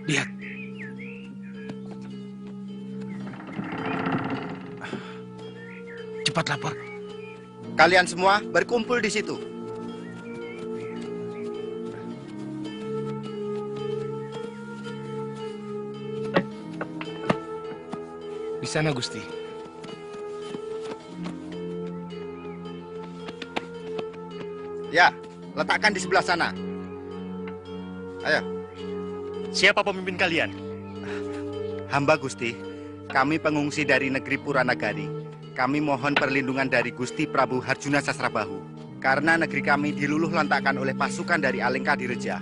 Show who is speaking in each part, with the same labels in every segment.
Speaker 1: Lihat. Cepat lapor.
Speaker 2: Kalian semua berkumpul di situ.
Speaker 1: Di sana, Gusti.
Speaker 2: Ya, letakkan di sebelah sana. Ayo.
Speaker 3: Siapa pemimpin kalian?
Speaker 2: Hamba Gusti, kami pengungsi dari negeri Puranagari. Kami mohon perlindungan dari Gusti Prabu Harjuna Sasrabahu. Karena negeri kami diluluh lantakkan oleh pasukan dari Alengka Direja.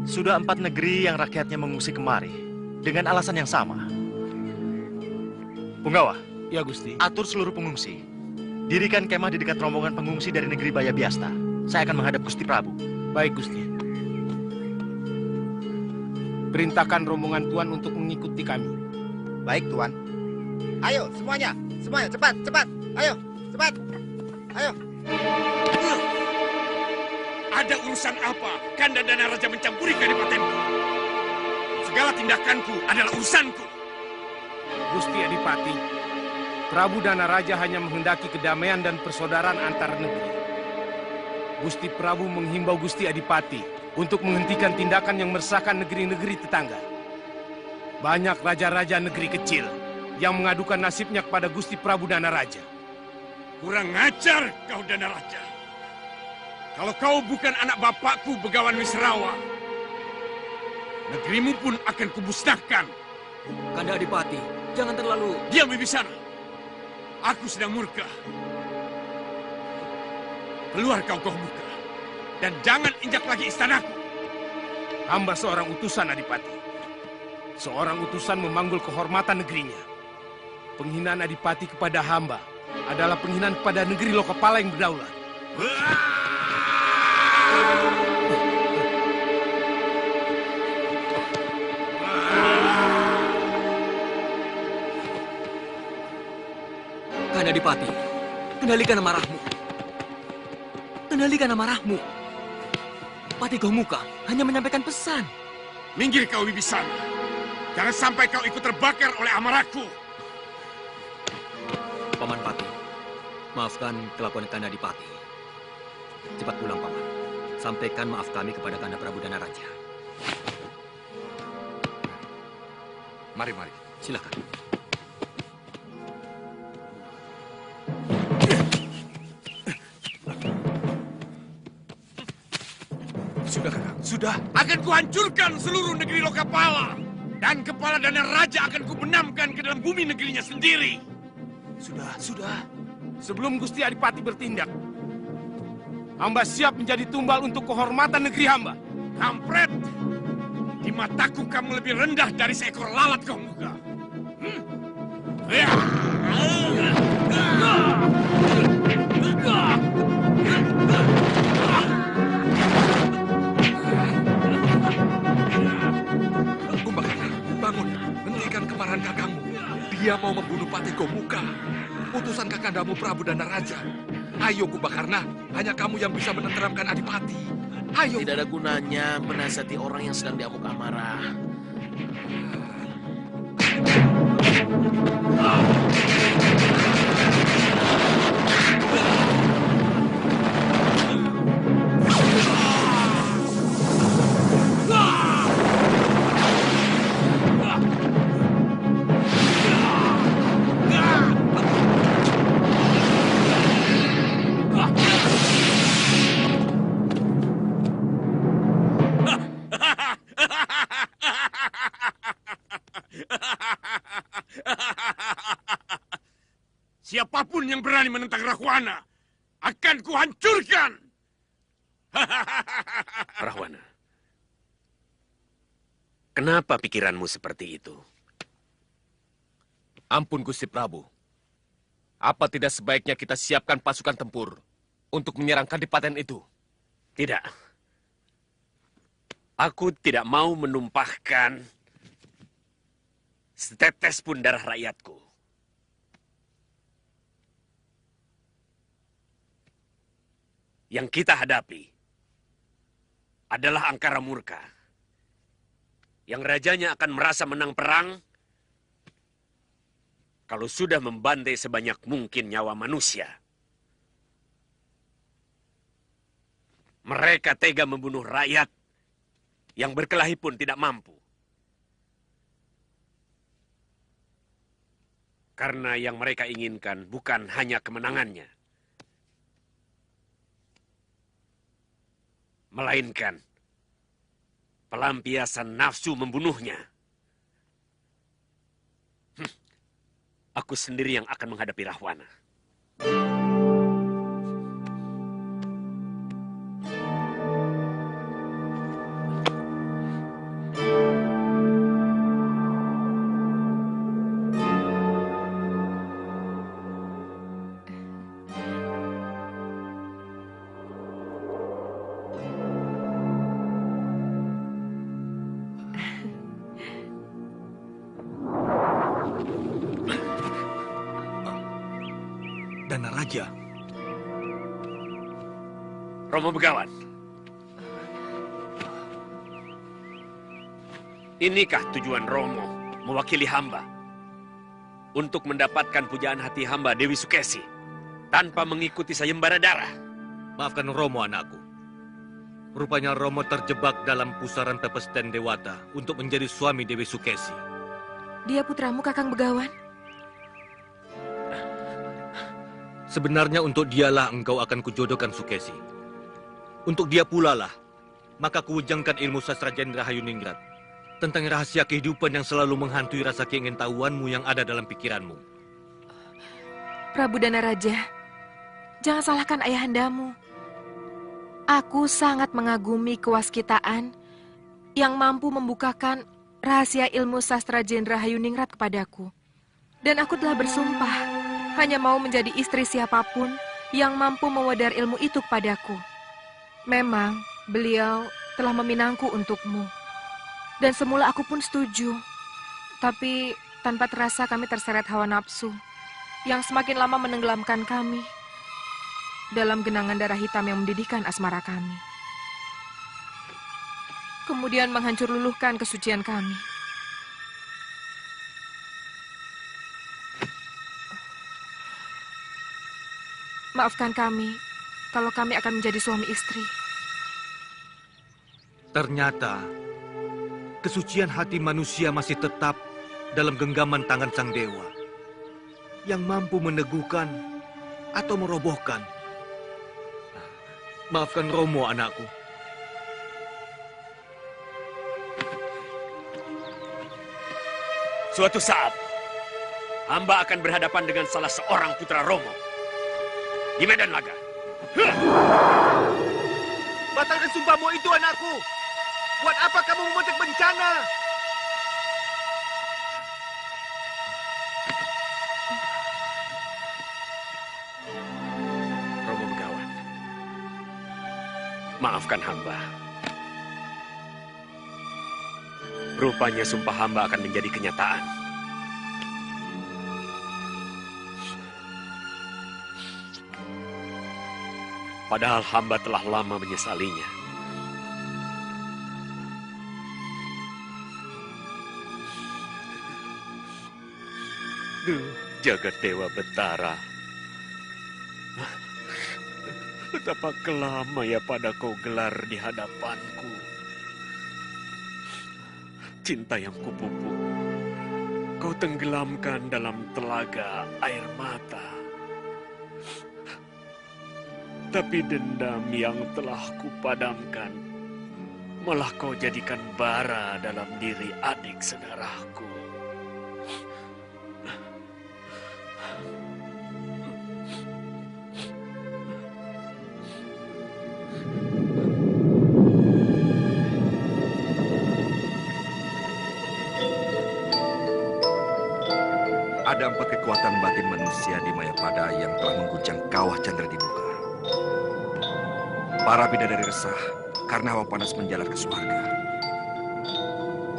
Speaker 3: Sudah 4 negeri yang rakyatnya mengungsi kemari. Dengan alasan yang sama. Punggawa.
Speaker 1: Ya, Gusti.
Speaker 3: Atur seluruh pengungsi. Dirikan kemah di dekat rombongan pengungsi dari negeri Bayabiasta. Saya akan menghadap Gusti Prabu.
Speaker 1: Baik, Gusti. Perintahkan rombongan Tuan untuk mengikuti kami.
Speaker 2: Baik, Tuan. Ayo, semuanya. Semuanya, cepat, cepat. Ayo, cepat. Ayo.
Speaker 4: Ada urusan apa Kanda Dana Raja mencampuri kadipatenku? Segala tindakanku adalah urusanku.
Speaker 1: Gusti Adipati, Prabu Dana Raja hanya menghendaki kedamaian dan persaudaraan antar negeri. Gusti Prabu menghimbau Gusti Adipati untuk menghentikan tindakan yang meresahkan negeri-negeri tetangga. Banyak raja-raja negeri kecil yang mengadukan nasibnya kepada Gusti Prabu Dana Raja.
Speaker 4: Kurang ngajar kau Dana Raja. Kalau kau bukan anak bapakku Begawan Wisrawa, negerimu pun akan kumusnahkan.
Speaker 5: Kanda Adipati, jangan terlalu...
Speaker 4: Diam Wibisana. Aku sedang murka. Keluar kau Gomuka. Dan jangan injak lagi istanaku.
Speaker 1: Hamba seorang utusan Adipati. Seorang utusan memanggul kehormatan negerinya. Penghinaan Adipati kepada hamba adalah penghinaan kepada negeri Lokapala yang berdaulat.
Speaker 5: Kanda Adipati, kendalikan amarahmu. Kendalikan amarahmu. Pati Gomuka hanya menyampaikan pesan.
Speaker 4: Minggir kau Wibisana. Jangan sampai kau ikut terbakar oleh amarahku.
Speaker 5: Paman Pati, maafkan kelakuan Kanda Adipati. Cepat pulang, Paman. Sampaikan maaf kami kepada Kanda Prabu Danaraja.
Speaker 4: Mari.
Speaker 5: Silakan.
Speaker 1: Sudah, Kakang. Sudah.
Speaker 4: Akan kuhancurkan seluruh negeri Lokapala. Dan kepala Danaraja akan kubenamkan ke dalam bumi negerinya sendiri.
Speaker 1: Sudah. Sebelum Gusti Adipati bertindak, hamba siap menjadi tumbal untuk kehormatan negeri hamba.
Speaker 4: Kampret! Di mataku kamu lebih rendah dari seekor lalat Gomuka.
Speaker 6: Kumbhakarna, bangun. Hentikan kemarahan kakangmu. Dia mau membunuh Patih Gomuka. Utusan kakandamu Prabu Danaraja. Ayo Kumbhakarna, hanya kamu yang bisa menenteramkan Adipati. Ayo.
Speaker 7: Tidak ada gunanya menasihati orang yang sedang diamuk amarah.
Speaker 4: Siapapun yang berani menentang Rahwana akan kuhancurkan.
Speaker 8: Rahwana, kenapa pikiranmu seperti itu?
Speaker 1: Ampun, Gusti Prabu. Apa tidak sebaiknya kita siapkan pasukan tempur untuk menyerang kadipaten itu?
Speaker 8: Tidak. Aku tidak mau menumpahkan setetes pun darah rakyatku. Yang kita hadapi adalah Angkara Murka. Yang rajanya akan merasa menang perang kalau sudah membantai sebanyak mungkin nyawa manusia. Mereka tega membunuh rakyat yang berkelahi pun tidak mampu. Karena yang mereka inginkan bukan hanya kemenangannya, melainkan pelampiasan nafsu membunuhnya. Aku sendiri yang akan menghadapi Rahwana.
Speaker 5: Danaraja.
Speaker 8: Romo Begawan. Inikah tujuan Romo mewakili hamba untuk mendapatkan pujaan hati hamba Dewi Sukesi tanpa mengikuti sayembara darah?
Speaker 5: Maafkan Romo, anakku. Rupanya Romo terjebak dalam pusaran pepesten Dewata untuk menjadi suami Dewi Sukesi.
Speaker 9: Dia putramu, Kakang Begawan.
Speaker 5: Sebenarnya untuk dialah engkau akan kujodohkan Sukesi. Untuk dia pula lah, maka kuwujangkan ilmu sastra Jendra Hayuningrat tentang rahasia kehidupan yang selalu menghantui rasa keingintahuanmu yang ada dalam pikiranmu.
Speaker 9: Prabu Danaraja, jangan salahkan ayahandamu. Aku sangat mengagumi kewaskitaan yang mampu membukakan rahasia ilmu sastra Jenderal Hayuningrat kepadaku. Dan aku telah bersumpah hanya mau menjadi istri siapapun yang mampu mewedar ilmu itu kepadaku. Memang beliau telah meminangku untukmu. Dan semula aku pun setuju. Tapi tanpa terasa kami terseret hawa nafsu yang semakin lama menenggelamkan kami dalam genangan darah hitam yang mendidihkan asmara kami. Kemudian menghancur luluhkan kesucian kami. Maafkan kami kalau kami akan menjadi suami istri.
Speaker 5: Ternyata kesucian hati manusia masih tetap dalam genggaman tangan sang dewa yang mampu meneguhkan atau merobohkan. Maafkan Romo, anakku.
Speaker 8: Suatu saat, hamba akan berhadapan dengan salah seorang putra Romo di medan laga.
Speaker 1: Batalkan sumpahmu itu, anakku. Buat apa kamu memetik bencana?
Speaker 8: Romo Begawan, maafkan hamba. Rupanya sumpah hamba akan menjadi kenyataan. Padahal hamba telah lama menyesalinya. Jagat Dewa Betara. Betapa kelama ya pada kau gelar di hadapanku. Cinta yang kupupuk, kau tenggelamkan dalam telaga air mata. Tapi dendam yang telah kupadamkan, malah kau jadikan bara dalam diri adik saudaraku.
Speaker 10: Ada 4 kekuatan batin manusia di Mayapada yang telah mengguncang kawah Candra di Muka. Para bidadari resah karena hawa panas menjalar ke surga.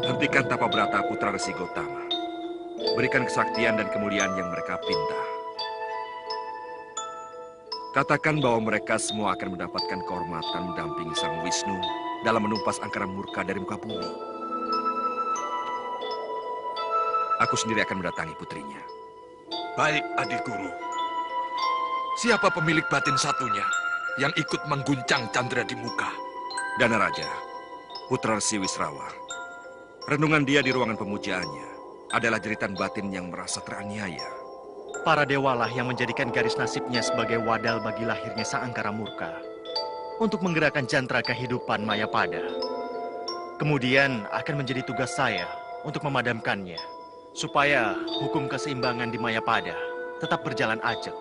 Speaker 10: Hentikan tapa berata putra Resi Gotama. Berikan kesaktian dan kemuliaan yang mereka pinta. Katakan bahwa mereka semua akan mendapatkan kehormatan mendampingi Sang Wisnu dalam menumpas angkara murka dari muka bumi. Aku sendiri akan mendatangi putrinya.
Speaker 6: Baik, adik guru. Siapa pemilik batin satunya yang ikut mengguncang Candra di Muka?
Speaker 10: Dana Raja, putra Resi Wisrawa. Renungan dia di ruangan pemujaannya adalah jeritan batin yang merasa teraniaya.
Speaker 3: Para dewalah yang menjadikan garis nasibnya sebagai wadal bagi lahirnya sang angkara murka untuk menggerakkan jantra kehidupan Mayapada. Kemudian akan menjadi tugas saya untuk memadamkannya, supaya hukum keseimbangan di Mayapada tetap berjalan ajak.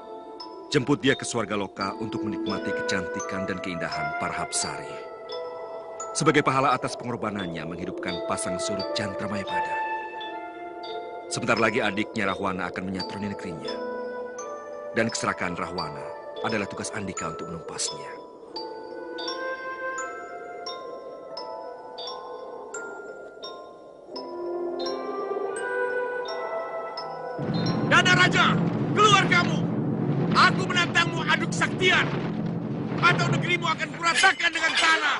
Speaker 10: Jemput dia ke Swarga Loka untuk menikmati kecantikan dan keindahan para Hapsari. Sebagai pahala atas pengorbanannya menghidupkan pasang surut jantra Mayapada. Sebentar lagi adiknya Rahwana akan menyatroni negerinya. Dan keserakahan Rahwana adalah tugas Andika untuk menumpasnya.
Speaker 4: Dana Raja, keluar kamu! Aku menantangmu adu kesaktian. Atau negerimu akan kuratakan dengan tanah.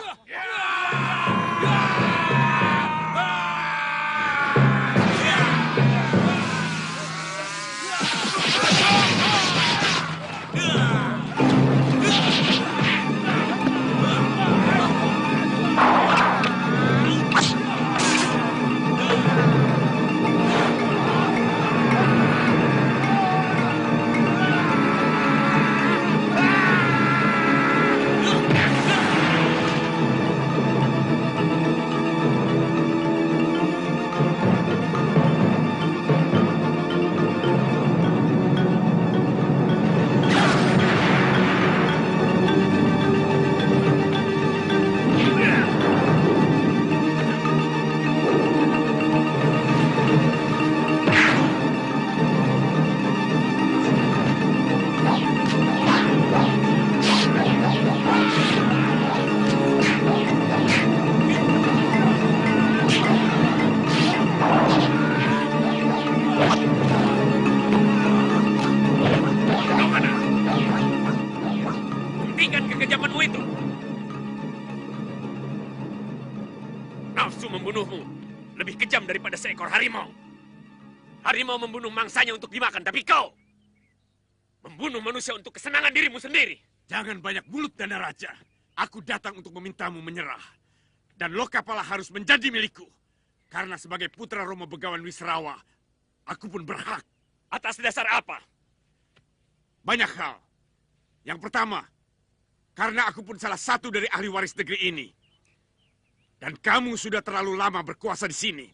Speaker 8: Hentikan kekejamanmu itu. Nafsu membunuhmu lebih kejam daripada seekor harimau. Harimau membunuh mangsanya untuk dimakan, tapi kau membunuh manusia untuk kesenangan dirimu sendiri.
Speaker 4: Jangan banyak mulut, Dana Raja. Aku datang untuk memintamu menyerah. Dan Lokapala harus menjadi milikku. Karena sebagai putra Romo Begawan Wisrawa, aku pun berhak.
Speaker 8: Atas dasar apa?
Speaker 4: Banyak hal. Yang pertama, karena aku pun salah satu dari ahli waris negeri ini. Dan kamu sudah terlalu lama berkuasa di sini.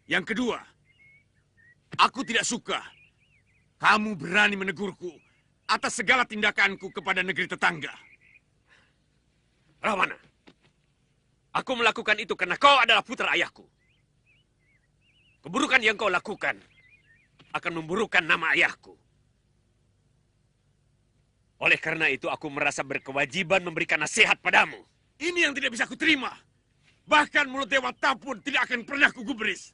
Speaker 4: Yang kedua, aku tidak suka kamu berani menegurku atas segala tindakanku kepada negeri tetangga.
Speaker 8: Rahwana, aku melakukan itu karena kau adalah putra ayahku. Keburukan yang kau lakukan akan memburukan nama ayahku. Oleh karena itu aku merasa berkewajiban memberikan nasihat padamu.
Speaker 4: Ini yang tidak bisa kuterima. Bahkan mulut Dewata pun tidak akan pernah kugubris.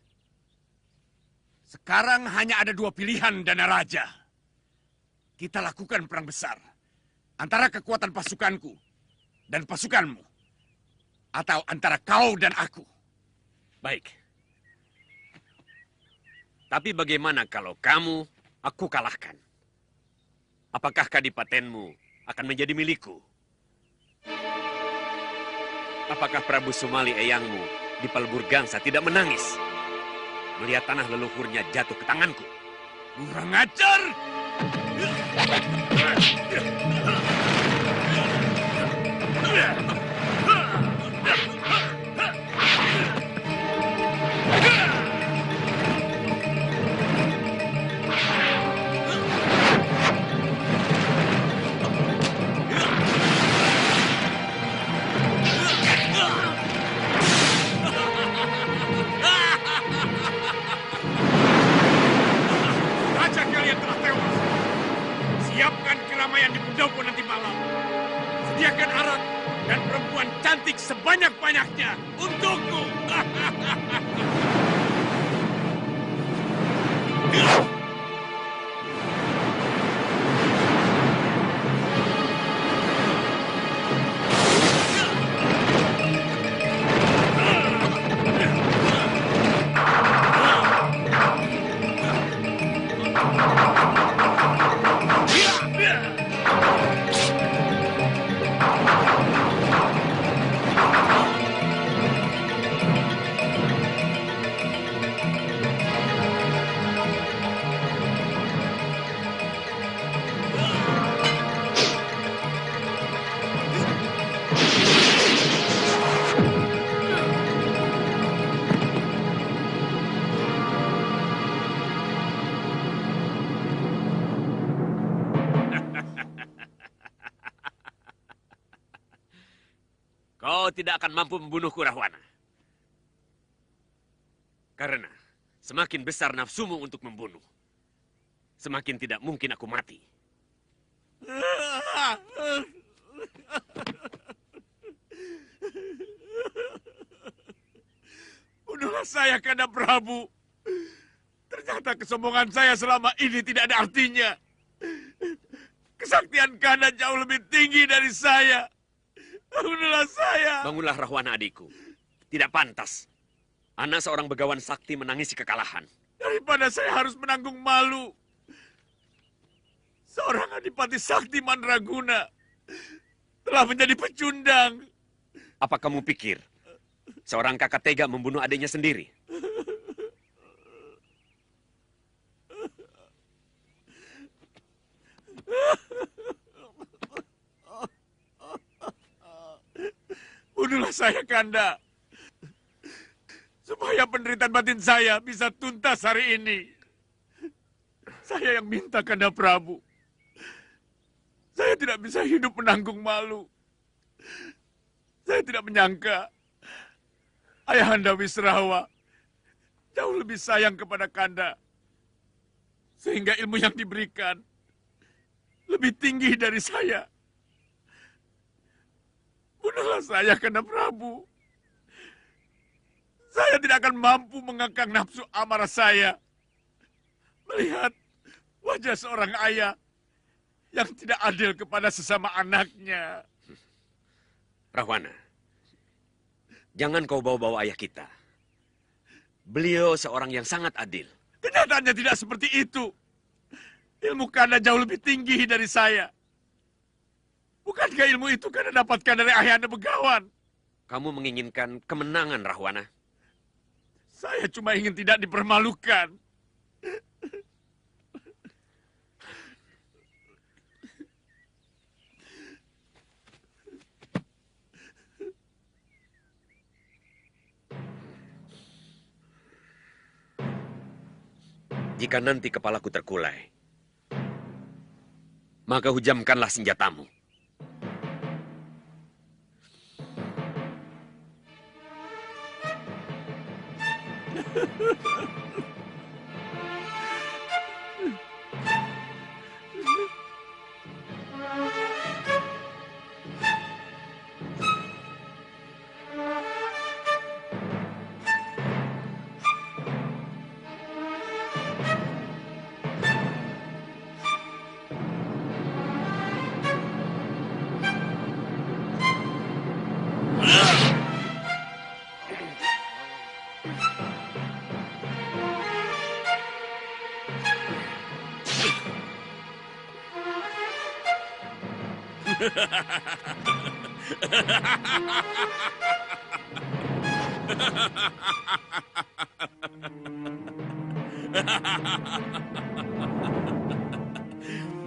Speaker 4: Sekarang hanya ada dua pilihan, Dana Raja. Kita lakukan perang besar antara kekuatan pasukanku dan pasukanmu. Atau antara kau dan aku.
Speaker 8: Baik. Tapi bagaimana kalau kamu aku kalahkan? Apakah kadipatenmu akan menjadi milikku? Apakah Prabu Sumali eyangmu di Palburgangsa tidak menangis melihat tanah leluhurnya jatuh ke tanganku?
Speaker 4: Kurang ajar! Raja kalian telah tewas. Siapkan keramaian di pendopo nanti malam. Sediakan arak dan perempuan cantik sebanyak-banyaknya untukku.
Speaker 8: Kau tidak akan mampu membunuhku, Rahwana. Karena semakin besar nafsumu untuk membunuh, semakin tidak mungkin aku mati.
Speaker 4: Bunuhlah saya, Kanda Prabu. Ternyata kesombongan saya selama ini tidak ada artinya. Kesaktian Kanda jauh lebih tinggi dari saya. Bangunlah saya.
Speaker 8: Bangunlah, Rahwana adikku. Tidak pantas anak seorang begawan sakti menangisi kekalahan.
Speaker 4: Daripada saya harus menanggung malu. Seorang adipati sakti Mandraguna telah menjadi pecundang.
Speaker 8: Apa kamu pikir seorang kakak tega membunuh adiknya sendiri?
Speaker 4: Bunuhlah saya, Kanda. Supaya penderitaan batin saya bisa tuntas hari ini. Saya yang minta, Kanda Prabu. Saya tidak bisa hidup menanggung malu. Saya tidak menyangka Ayahanda Wisrawa jauh lebih sayang kepada Kanda. Sehingga ilmu yang diberikan lebih tinggi dari saya. Bunuhlah saya, Kanda Prabu. Saya tidak akan mampu mengekang nafsu amarah saya. Melihat wajah seorang ayah yang tidak adil kepada sesama anaknya.
Speaker 8: Rahwana, jangan kau bawa-bawa ayah kita. Beliau seorang yang sangat adil.
Speaker 4: Kenyataannya tidak seperti itu. Ilmu Kanda jauh lebih tinggi dari saya. Bukankah ilmu itu Kanda dapatkan dari ayahanda Begawan?
Speaker 8: Kamu menginginkan kemenangan, Rahwana.
Speaker 4: Saya cuma ingin tidak dipermalukan.
Speaker 8: Jika nanti kepalaku terkulai, maka hujamkanlah senjatamu.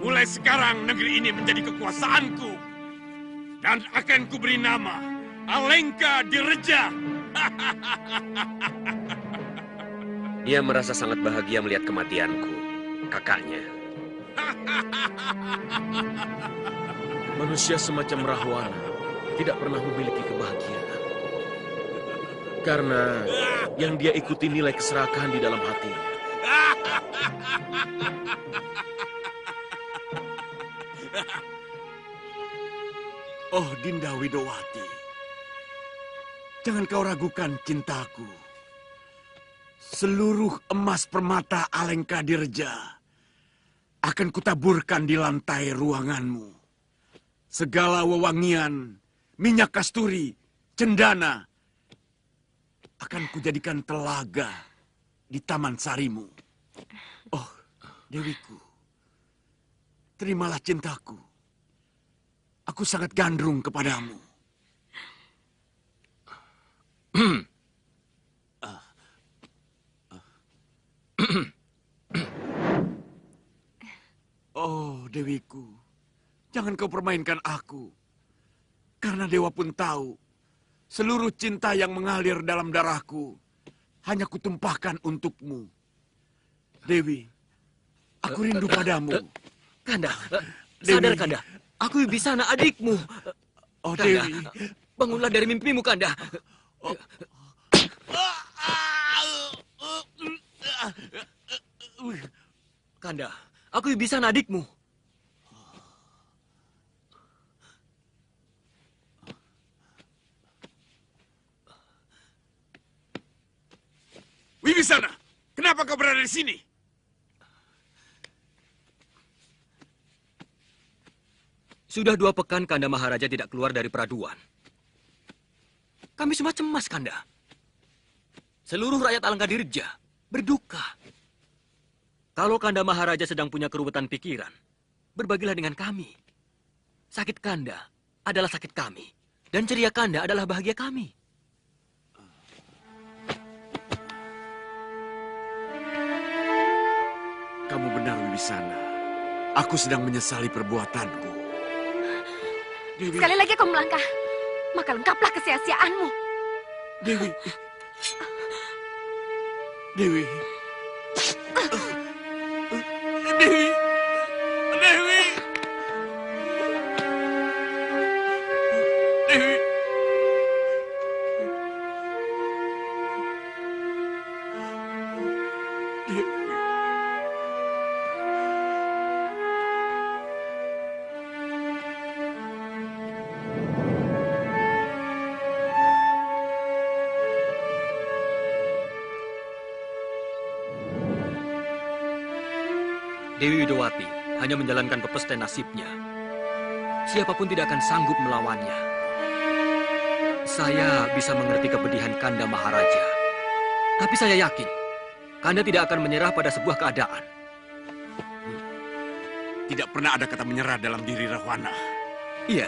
Speaker 4: Mulai sekarang negeri ini menjadi kekuasaanku. Dan akan kuberi nama Alengka Direja.
Speaker 8: Dia merasa sangat bahagia melihat kematianku, kakaknya.
Speaker 7: Manusia semacam Rahwana tidak pernah memiliki kebahagiaan. Karena yang dia ikuti nilai keserakahan di dalam hatinya.
Speaker 4: Oh Dinda Widowati, jangan kau ragukan cintaku. Seluruh emas permata Alengka Direja akan kutaburkan di lantai ruanganmu. Segala wewangian, minyak kasturi, cendana akan kujadikan telaga di taman sarimu. Oh, Dewiku, terimalah cintaku. Aku sangat gandrung kepadamu. Oh, Dewiku, jangan kau permainkan aku. Karena Dewa pun tahu, seluruh cinta yang mengalir dalam darahku hanya kutumpahkan untukmu. Dewi, aku rindu padamu.
Speaker 7: Kanda, sadar Kanda. Aku Wibisana adikmu.
Speaker 4: Oh,
Speaker 7: Kanda,
Speaker 4: Dewi.
Speaker 7: bangunlah dari mimpimu, Kanda. Kanda, aku Wibisana adikmu.
Speaker 4: Wibisana, kenapa kau berada di sini?
Speaker 7: Sudah 2 pekan Kanda Maharaja tidak keluar dari peraduan. Kami semua cemas, Kanda. Seluruh rakyat Alengka Direja berduka. Kalau Kanda Maharaja sedang punya keruwetan pikiran, berbagilah dengan kami. Sakit Kanda adalah sakit kami. Dan ceria Kanda adalah bahagia kami.
Speaker 4: Kamu benar, Wibisana. Aku sedang menyesali perbuatanku. Dewi.
Speaker 9: Sekali lagi kau melangkah, maka lengkaplah kesia-siaanmu.
Speaker 4: Dewi. Dewi. Dewi. Dewi. Dewi.
Speaker 7: Dewi Widowati, hanya menjalankan pepes dan nasibnya. Siapapun tidak akan sanggup melawannya. Saya bisa mengerti kepedihan Kanda Maharaja. Tapi saya yakin, Kanda tidak akan menyerah pada sebuah keadaan.
Speaker 4: Tidak pernah ada kata menyerah dalam diri Rahwana.
Speaker 7: Iya,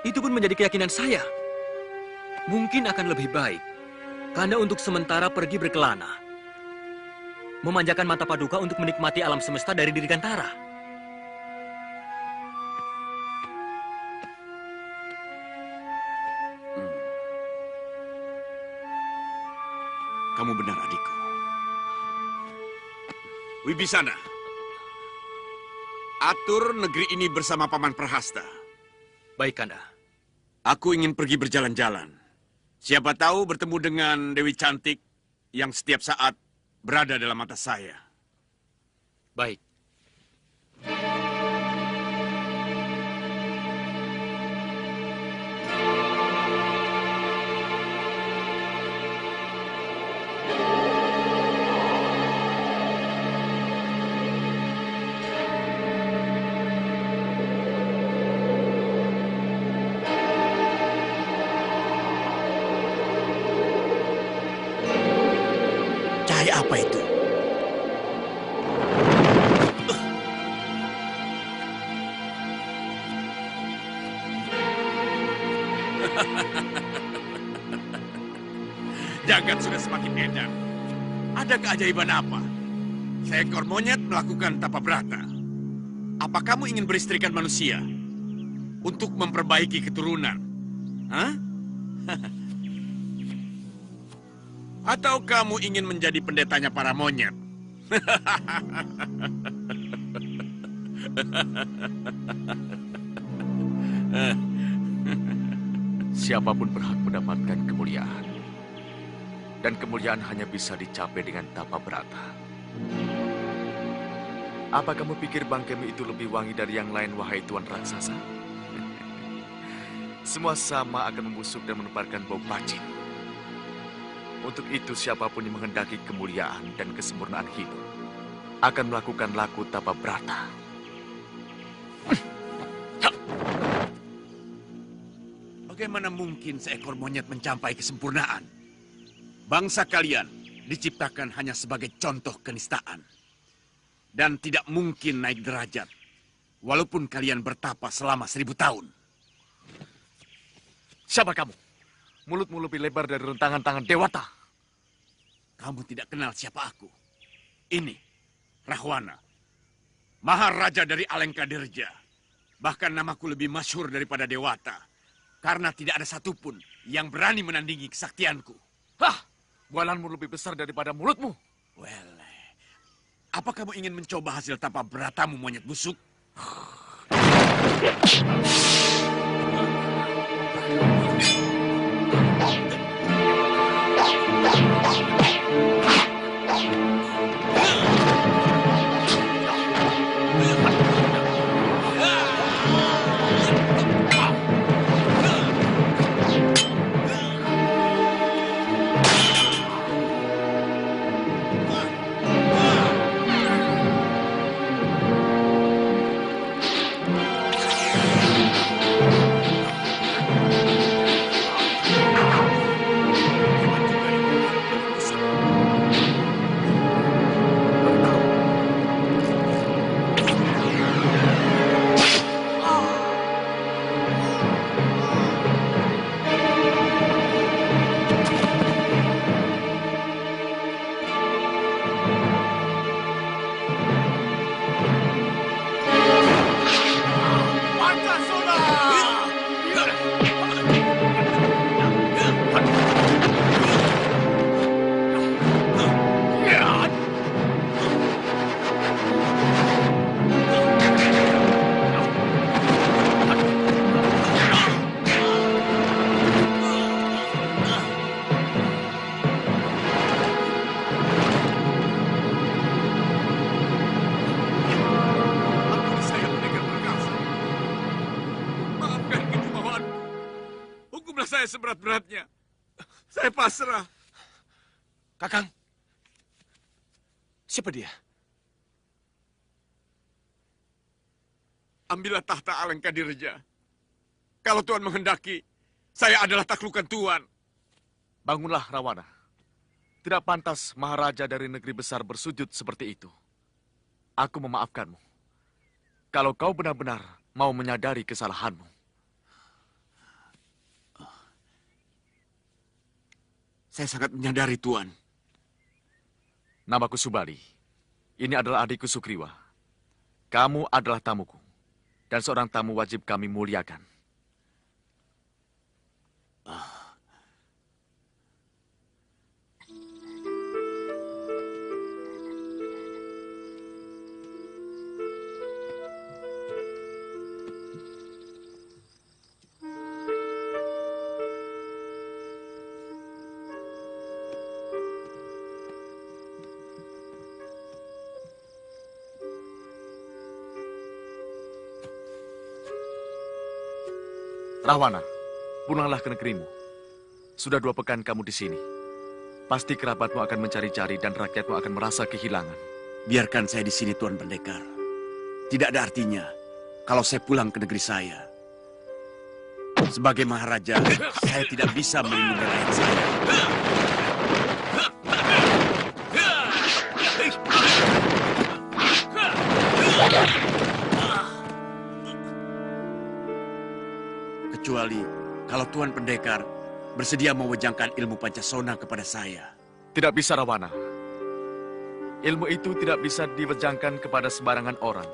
Speaker 7: itu pun menjadi keyakinan saya. Mungkin akan lebih baik Kanda untuk sementara pergi berkelana. Memanjakan mata Paduka untuk menikmati alam semesta dari diri Gantara.
Speaker 4: Kamu benar, adikku. Wibisana, atur negeri ini bersama Paman Prahasta.
Speaker 7: Baik, Kanda.
Speaker 4: Aku ingin pergi berjalan-jalan. Siapa tahu bertemu dengan Dewi Cantik yang setiap saat berada dalam mata saya.
Speaker 7: Baik.
Speaker 4: Cahaya apa itu? Jagat sudah semakin edan. Ada keajaiban apa? Seekor monyet melakukan tapa brata. Apa kamu ingin beristrikan manusia? Untuk memperbaiki keturunan? Hah? Atau kamu ingin menjadi pendetanya para monyet?
Speaker 6: Siapapun berhak mendapatkan kemuliaan. Dan kemuliaan hanya bisa dicapai dengan tapa brata. Apa kamu pikir bangkemu itu lebih wangi dari yang lain, wahai Tuan Raksasa? Semua sama akan membusuk dan menebarkan bau bacin. Untuk itu siapapun yang menghendaki kemuliaan dan kesempurnaan hidup akan melakukan laku tapa brata.
Speaker 4: Bagaimana mungkin seekor monyet mencapai kesempurnaan? Bangsa kalian diciptakan hanya sebagai contoh kenistaan. Dan tidak mungkin naik derajat, walaupun kalian bertapa selama 1000 tahun.
Speaker 6: Siapa kamu? Mulutmu lebih lebar dari rentangan tangan Dewata.
Speaker 4: Kamu tidak kenal siapa aku. Ini, Rahwana, Maharaja dari Alengkadirja. Bahkan namaku lebih masyhur daripada Dewata. Karena tidak ada satupun yang berani menandingi kesaktianku.
Speaker 6: Hah! Bualanmu lebih besar daripada mulutmu.
Speaker 4: Well, apa kamu ingin mencoba hasil tapa beratamu, monyet busuk? Seberat-beratnya. Saya pasrah.
Speaker 5: Kakang, siapa dia?
Speaker 4: ambillah tahta Alengkadirja. Kalau Tuhan menghendaki, saya adalah taklukan Tuhan.
Speaker 3: Bangunlah, Rawana. Tidak pantas Maharaja dari negeri besar bersujud seperti itu. Aku memaafkanmu. Kalau kau benar-benar mau menyadari kesalahanmu.
Speaker 4: Saya sangat menyadari, Tuan.
Speaker 3: Namaku Subali. Ini adalah adikku Sukriwa. Kamu adalah tamuku. Dan seorang tamu wajib kami muliakan. Rahwana, pulanglah ke negerimu. Sudah 2 pekan kamu di sini. Pasti kerabatmu akan mencari-cari dan rakyatmu akan merasa kehilangan.
Speaker 4: Biarkan saya di sini, Tuan Pendekar. Tidak ada artinya kalau saya pulang ke negeri saya. Sebagai Maharaja, saya tidak bisa melindungi rakyat saya. Kecuali kalau Tuan Pendekar bersedia mewejangkan ilmu Pancasona kepada saya.
Speaker 3: Tidak bisa, Rawana. Ilmu itu tidak bisa diwejangkan kepada sembarangan orang.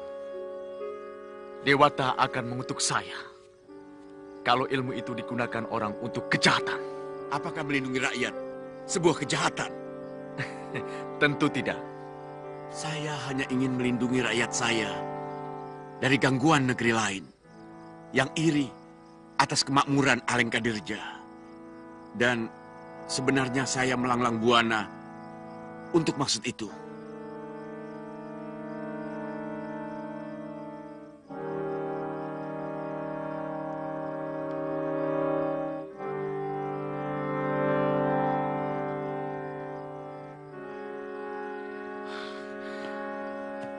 Speaker 3: Dewata akan mengutuk saya kalau ilmu itu digunakan orang untuk kejahatan.
Speaker 4: Apakah melindungi rakyat sebuah kejahatan?
Speaker 3: Tentu tidak.
Speaker 4: Saya hanya ingin melindungi rakyat saya dari gangguan negeri lain yang iri atas kemakmuran Alengkadirja. Dan sebenarnya saya melanglang buana untuk maksud itu.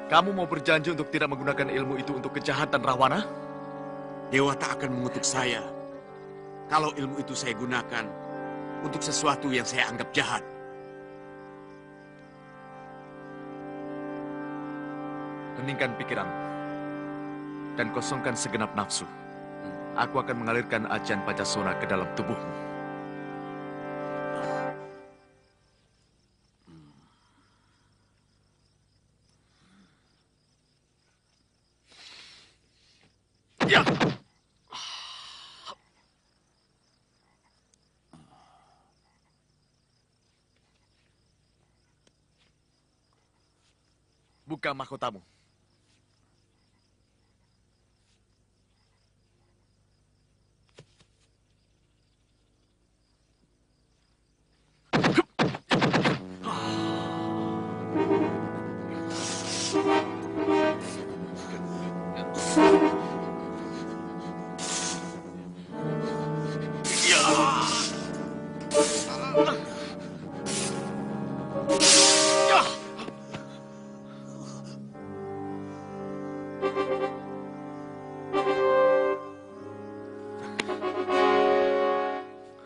Speaker 3: Kamu mau berjanji untuk tidak menggunakan ilmu itu untuk kejahatan, Rahwana?
Speaker 4: Dewata akan mengutuk saya kalau ilmu itu saya gunakan untuk sesuatu yang saya anggap jahat.
Speaker 3: Heningkan pikiranmu dan kosongkan segenap nafsu. Aku akan mengalirkan ajian Pancasona ke dalam tubuhmu. Ya. Buka mahkotamu.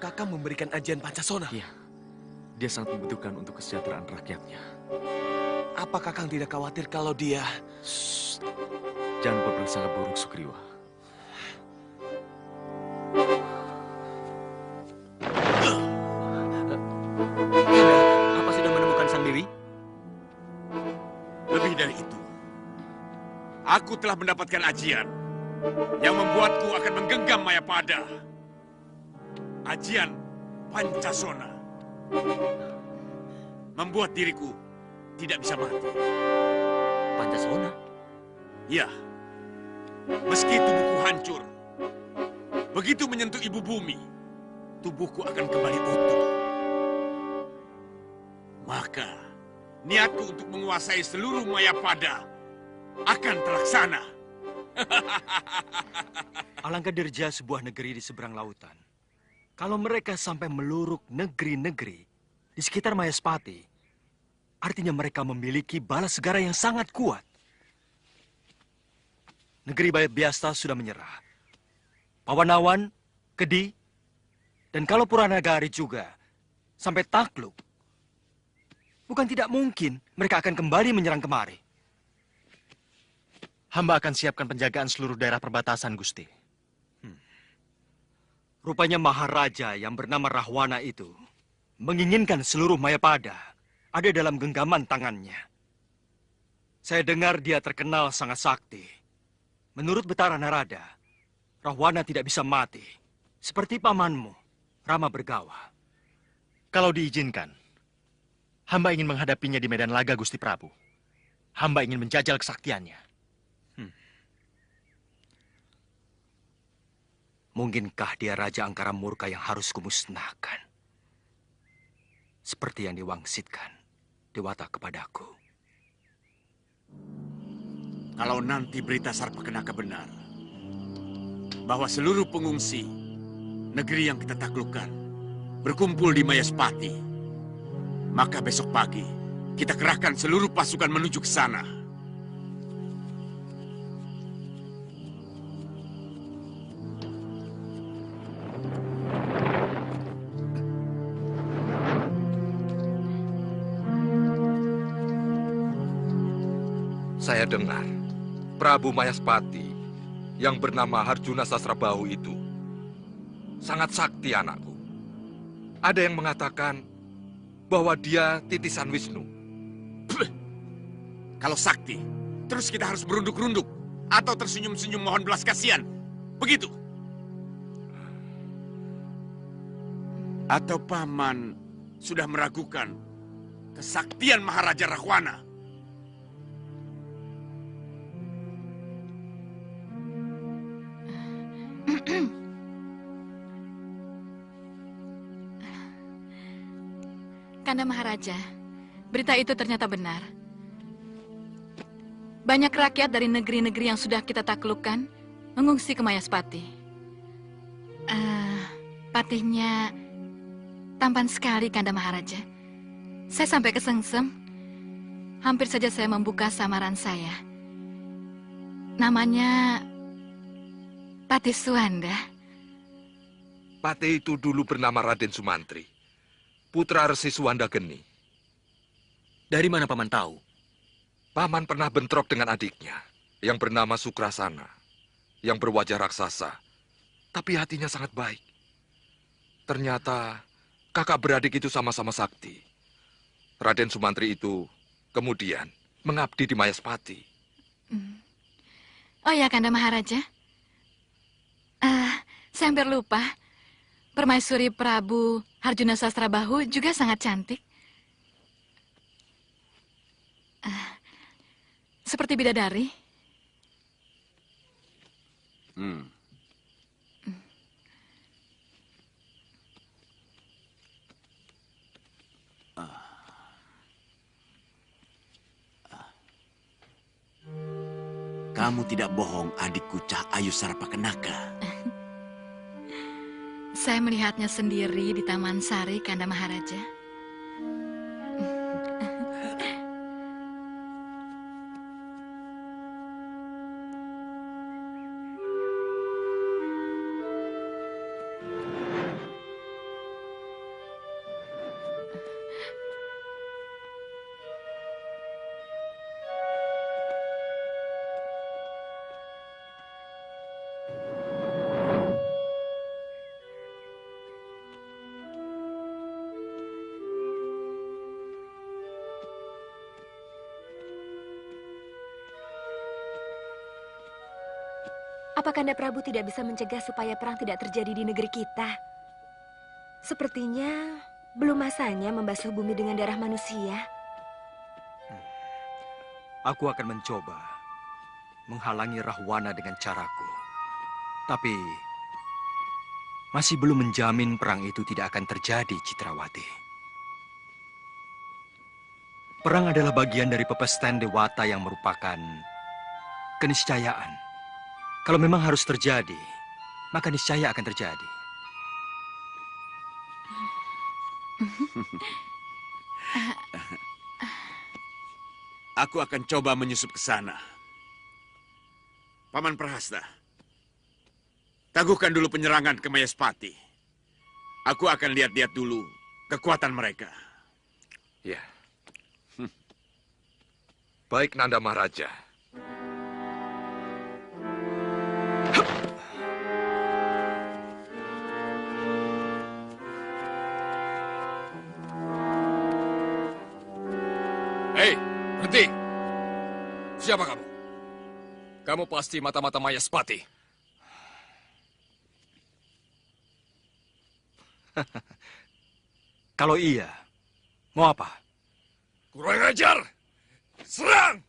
Speaker 11: Kakang memberikan ajian Pancasona.
Speaker 3: Iya, dia sangat membutuhkan untuk kesejahteraan rakyatnya.
Speaker 11: Apa Kakang tidak khawatir kalau dia...
Speaker 3: Shh. Jangan berprasangka buruk, Sukriwa.
Speaker 7: Apa sudah menemukan sang diri?
Speaker 4: Lebih dari itu, aku telah mendapatkan ajian yang membuatku akan menggenggam Mayapada. Ajian Pancasona membuat diriku tidak bisa mati.
Speaker 7: Pancasona?
Speaker 4: Ya, meski tubuhku hancur, begitu menyentuh ibu bumi, tubuhku akan kembali utuh. Maka, niatku untuk menguasai seluruh Mayapada akan terlaksana.
Speaker 12: Alengkadirja sebuah negeri di seberang lautan. Kalau mereka sampai meluruk negeri-negeri di sekitar Mayaspati, artinya mereka memiliki bala segara yang sangat kuat. negeri Bayabhyasta sudah menyerah. Pawanawan, Kedi, dan kalau Puranagari juga sampai takluk, bukan tidak mungkin mereka akan kembali menyerang kemari.
Speaker 3: Hamba akan siapkan penjagaan seluruh daerah perbatasan, Gusti.
Speaker 12: Rupanya Maharaja yang bernama Rahwana itu menginginkan seluruh Mayapada ada dalam genggaman tangannya. Saya dengar dia terkenal sangat sakti. Menurut Betara Narada, Rahwana tidak bisa mati. Seperti pamanmu, Rama Bergawa.
Speaker 3: Kalau diizinkan, hamba ingin menghadapinya di medan laga, Gusti Prabu. Hamba ingin menjajal kesaktiannya.
Speaker 12: Mungkinkah dia Raja Angkara Murka yang harus kumusnahkan? Seperti yang diwangsitkan Dewata kepadaku.
Speaker 4: Kalau nanti berita Sarpakenaka benar, bahwa seluruh pengungsi negeri yang kita taklukkan berkumpul di Mayaspati, maka besok pagi kita kerahkan seluruh pasukan menuju ke sana.
Speaker 6: Saya dengar Prabu Mayaspati yang bernama Harjuna Sasrabahu itu sangat sakti, anakku. Ada yang mengatakan bahwa dia titisan Wisnu.
Speaker 4: Kalau sakti, terus kita harus berunduk-runduk atau tersenyum-senyum mohon belas kasihan. Begitu. Atau paman sudah meragukan kesaktian Maharaja Rahwana?
Speaker 13: Kanda Maharaja, berita itu ternyata benar. Banyak rakyat dari negeri-negeri yang sudah kita taklukkan mengungsi ke Mayaspati. Patihnya tampan sekali, Kanda Maharaja. Saya sampai kesengsem. Hampir saja saya membuka samaran saya. Namanya Patih Suwanda.
Speaker 6: Patih itu dulu bernama Raden Sumantri, putra Resi Suwanda Geni.
Speaker 7: Dari mana Paman tahu?
Speaker 6: Paman pernah bentrok dengan adiknya yang bernama Sukrasana, yang berwajah raksasa, tapi hatinya sangat baik. Ternyata kakak beradik itu sama-sama sakti. Raden Sumantri itu kemudian mengabdi di Mayaspati.
Speaker 13: Oh ya, Kanda Maharaja. Saya hampir lupa. Permaisuri Prabu Harjuna Sasrabahu juga sangat cantik. Seperti bidadari.
Speaker 4: Kamu tidak bohong, adikku Cah Ayu Sarpakenaka.
Speaker 13: Saya melihatnya sendiri di Taman Sari, Kanda Maharaja.
Speaker 14: Apa Kanda Prabu tidak bisa mencegah supaya perang tidak terjadi di negeri kita? Sepertinya belum masanya membasuh bumi dengan darah manusia.
Speaker 12: Aku akan mencoba menghalangi Rahwana dengan caraku. Tapi masih belum menjamin perang itu tidak akan terjadi, Citrawati. Perang adalah bagian dari pepestan Dewata yang merupakan keniscayaan. Kalau memang harus terjadi, maka niscaya akan terjadi.
Speaker 4: Aku akan coba menyusup ke sana. Paman Prahasta, tangguhkan dulu penyerangan ke Mayaspati. Aku akan lihat-lihat dulu kekuatan mereka.
Speaker 6: Ya. Baik, Nanda Maharaja.
Speaker 15: Hei, berhenti! Siapa kamu? Kamu pasti mata-mata Mayaspati.
Speaker 12: Kalau iya, mau apa?
Speaker 15: Kurang ajar! Serang!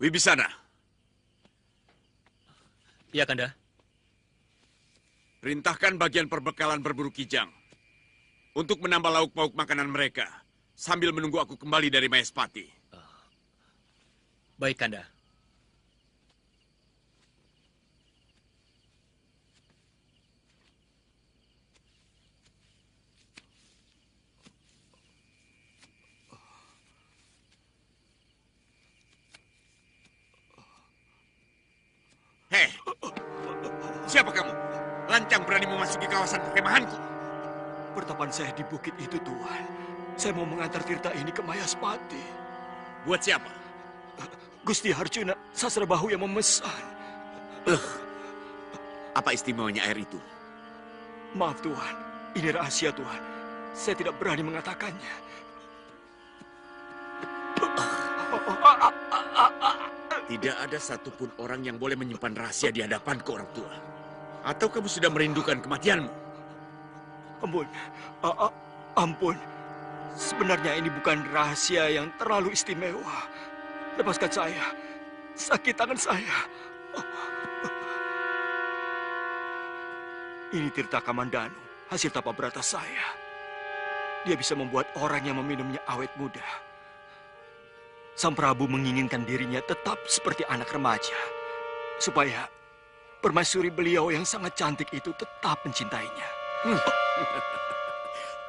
Speaker 4: Wibisana.
Speaker 7: Iya, Kanda.
Speaker 4: Perintahkan bagian perbekalan berburu kijang untuk menambah lauk pauk makanan mereka sambil menunggu aku kembali dari Mayaspati.
Speaker 7: Baik, Kanda.
Speaker 4: Hei, siapa kamu? Lancang berani memasuki kawasan perkemahanku.
Speaker 12: Pertapan saya di bukit itu, Tuan. Saya mau mengantar Tirta ini ke Mayaspati.
Speaker 4: Buat siapa?
Speaker 12: Gusti Harjuna Sasrabahu yang memesan.
Speaker 4: Apa istimewanya air itu?
Speaker 12: Maaf, Tuan. Ini rahasia, Tuan. Saya tidak berani mengatakannya.
Speaker 4: Tidak ada satupun orang yang boleh menyimpan rahasia di hadapanku, orang tua. Atau kamu sudah merindukan kematianmu?
Speaker 12: Ampun, ampun. Sebenarnya ini bukan rahasia yang terlalu istimewa. Lepaskan saya. Sakit tangan saya. Ini Tirta Kamandanu, hasil tapa berata saya. Dia bisa membuat orang yang meminumnya awet muda. Sang Prabu menginginkan dirinya tetap seperti anak remaja. Supaya permaisuri beliau yang sangat cantik itu tetap mencintainya.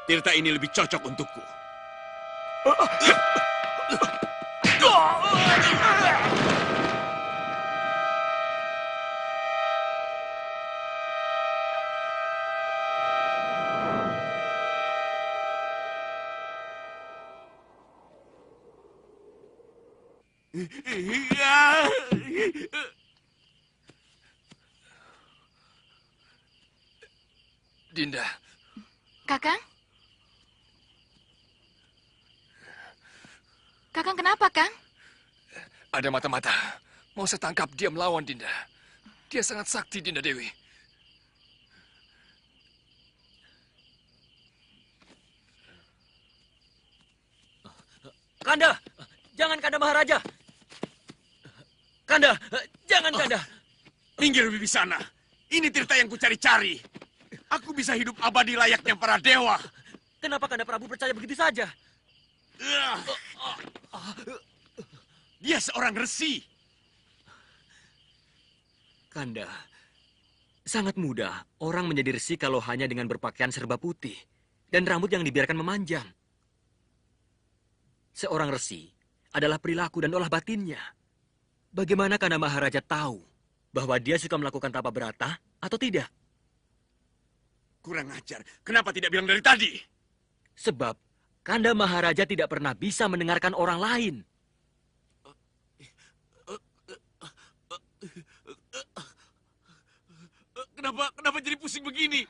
Speaker 4: Tirta ini lebih cocok untukku.
Speaker 15: Dinda.
Speaker 13: Kakang? Kakang kenapa, Kang?
Speaker 15: Ada mata-mata. Mau saya tangkap dia melawan Dinda. Dia sangat sakti, Dinda Dewi.
Speaker 7: Kanda! Jangan, Kanda Maharaja! Kanda! Jangan, Kanda!
Speaker 4: Minggir, Wibisana. Ini Tirta yang kucari-cari. Aku bisa hidup abadi layaknya para dewa.
Speaker 7: Kenapa Kanda Prabu percaya begitu saja?
Speaker 4: Dia seorang resi.
Speaker 7: Kanda, sangat mudah orang menjadi resi kalau hanya dengan berpakaian serba putih dan rambut yang dibiarkan memanjang. Seorang resi adalah perilaku dan olah batinnya. Bagaimana Kanda Maharaja tahu bahwa dia suka melakukan tapa berata atau tidak?
Speaker 4: Kurang ajar. Kenapa tidak bilang dari tadi?
Speaker 7: Sebab Kanda Maharaja tidak pernah bisa mendengarkan orang lain.
Speaker 4: Kenapa jadi pusing begini?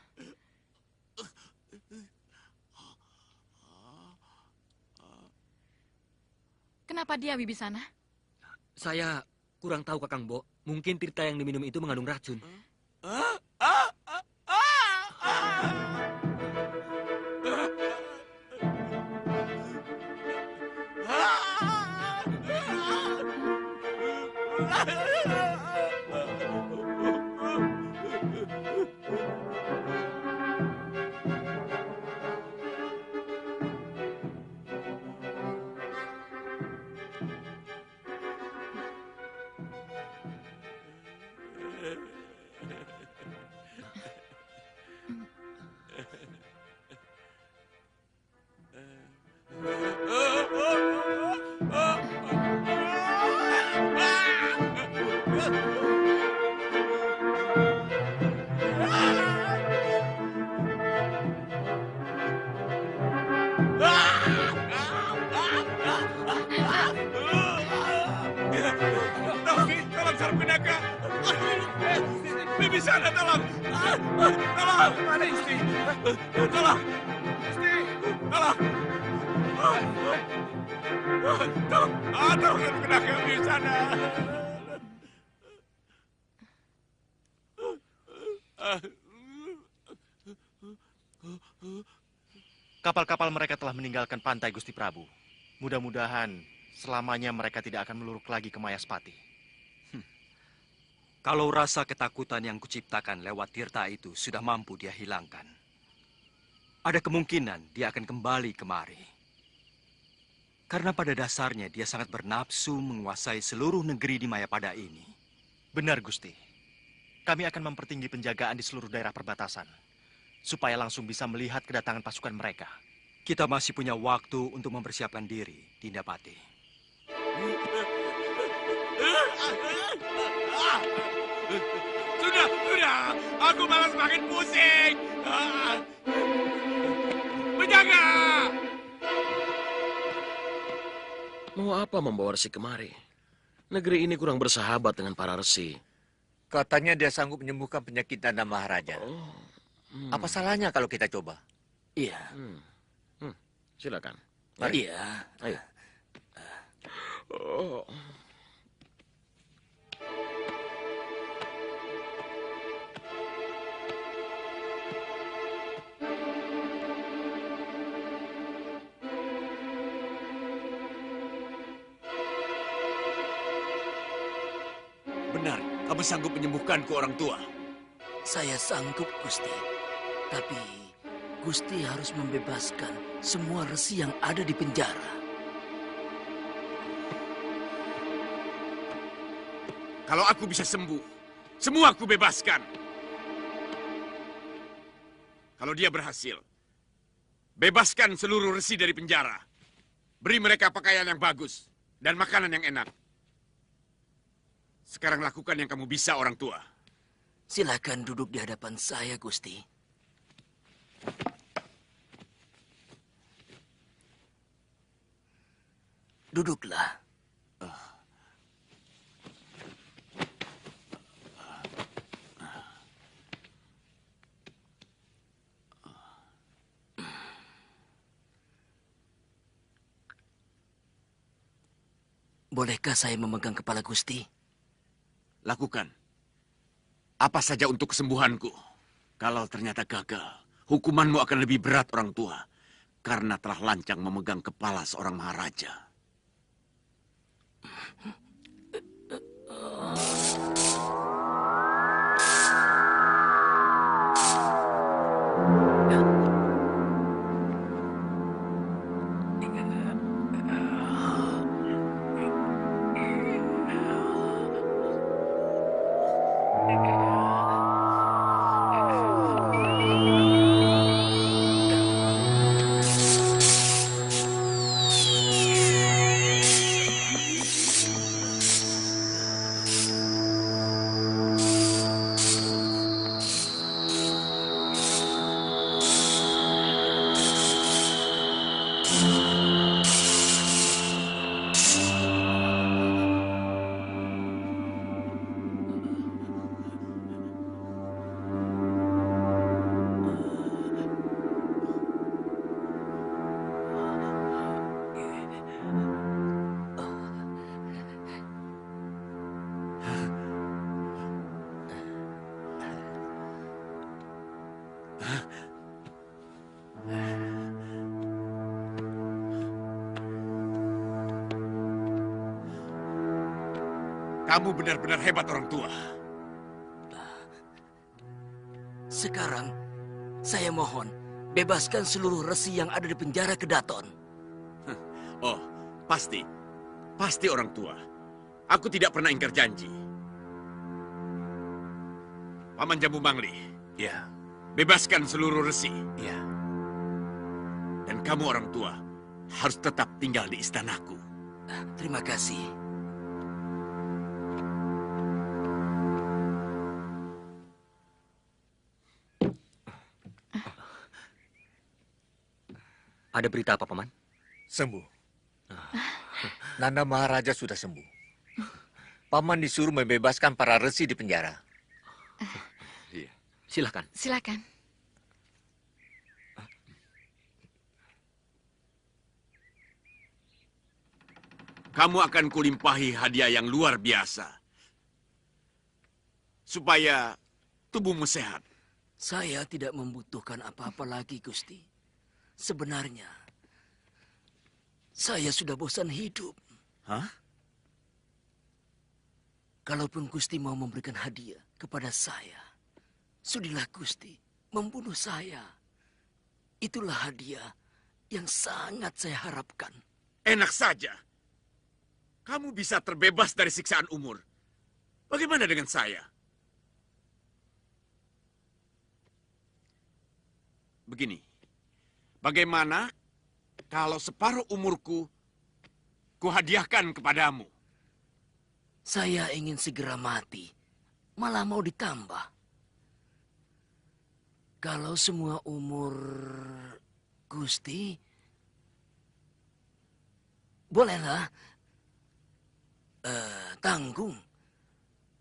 Speaker 13: Kenapa dia, Wibisana?
Speaker 7: Saya kurang tahu, Kakang Bo. Mungkin Tirta yang diminum itu mengandung racun.
Speaker 4: Tolong sarung kenaga. Bibi sana, tolong. Tolong. Mana istri? Tolong. Istri. Tolong. Tolong. Tolong sarung kenaga Bibi sana.
Speaker 3: Kapal-kapal mereka telah meninggalkan pantai, Gusti Prabu. Mudah-mudahan selamanya mereka tidak akan meluruk lagi ke Mayaspati.
Speaker 12: Kalau rasa ketakutan yang kuciptakan lewat Tirta itu sudah mampu dia hilangkan, ada kemungkinan dia akan kembali kemari. Karena pada dasarnya dia sangat bernafsu menguasai seluruh negeri di Mayapada ini.
Speaker 3: Benar, Gusti. Kami akan mempertinggi penjagaan di seluruh daerah perbatasan, supaya langsung bisa melihat kedatangan pasukan mereka.
Speaker 12: Kita masih punya waktu untuk mempersiapkan diri, Dinda Pati.
Speaker 4: Sudah. Aku malah semakin pusing. Penjaga!
Speaker 16: Mau apa membawa resi kemari? Negeri ini kurang bersahabat dengan para resi.
Speaker 8: Katanya dia sanggup menyembuhkan penyakit Nanda Maharaja. Apa salahnya kalau kita coba?
Speaker 16: Iya. Silakan.
Speaker 8: Mari.
Speaker 16: Iya. Ayo. Oh.
Speaker 4: Benar, kamu sanggup menyembuhkanku orang tua.
Speaker 17: Saya sanggup, Gusti. Tapi Gusti harus membebaskan semua resi yang ada di penjara.
Speaker 4: Kalau aku bisa sembuh, semua aku bebaskan. Kalau dia berhasil, bebaskan seluruh resi dari penjara. Beri mereka pakaian yang bagus dan makanan yang enak. Sekarang lakukan yang kamu bisa, orang tua.
Speaker 17: Silakan duduk di hadapan saya, Gusti. Duduklah. Bolehkah saya memegang kepala Gusti?
Speaker 4: Lakukan. Apa saja untuk kesembuhanku. Kalau ternyata gagal, hukumanmu akan lebih berat, orang tua. Karena telah lancang memegang kepala seorang maharaja. Kamu benar-benar hebat orang tua.
Speaker 17: Sekarang, saya mohon, bebaskan seluruh resi yang ada di penjara Kedaton.
Speaker 8: Oh, pasti. Pasti orang tua. Aku tidak pernah ingkar janji. Paman Jambu Mangli.
Speaker 4: Ya.
Speaker 8: Bebaskan seluruh resi.
Speaker 4: Ya.
Speaker 8: Dan kamu orang tua harus tetap tinggal di istanaku.
Speaker 17: Terima kasih.
Speaker 7: Ada berita apa, Paman?
Speaker 4: Sembuh. Nanda Maharaja sudah sembuh. Paman disuruh membebaskan para resi di penjara.
Speaker 7: Silakan.
Speaker 13: Silakan.
Speaker 8: Kamu akan kulimpahi hadiah yang luar biasa. Supaya tubuhmu sehat.
Speaker 17: Saya tidak membutuhkan apa-apa lagi, Gusti. Sebenarnya, saya sudah bosan hidup.
Speaker 8: Hah?
Speaker 17: Kalaupun Gusti mau memberikan hadiah kepada saya, sudilah Gusti membunuh saya. Itulah hadiah yang sangat saya harapkan.
Speaker 8: Enak saja. Kamu bisa terbebas dari siksaan umur. Bagaimana dengan saya? Begini. Bagaimana kalau separuh umurku kuhadiahkan kepadamu?
Speaker 17: Saya ingin segera mati, malah mau ditambah. Kalau semua umur Gusti, bolehlah tanggung.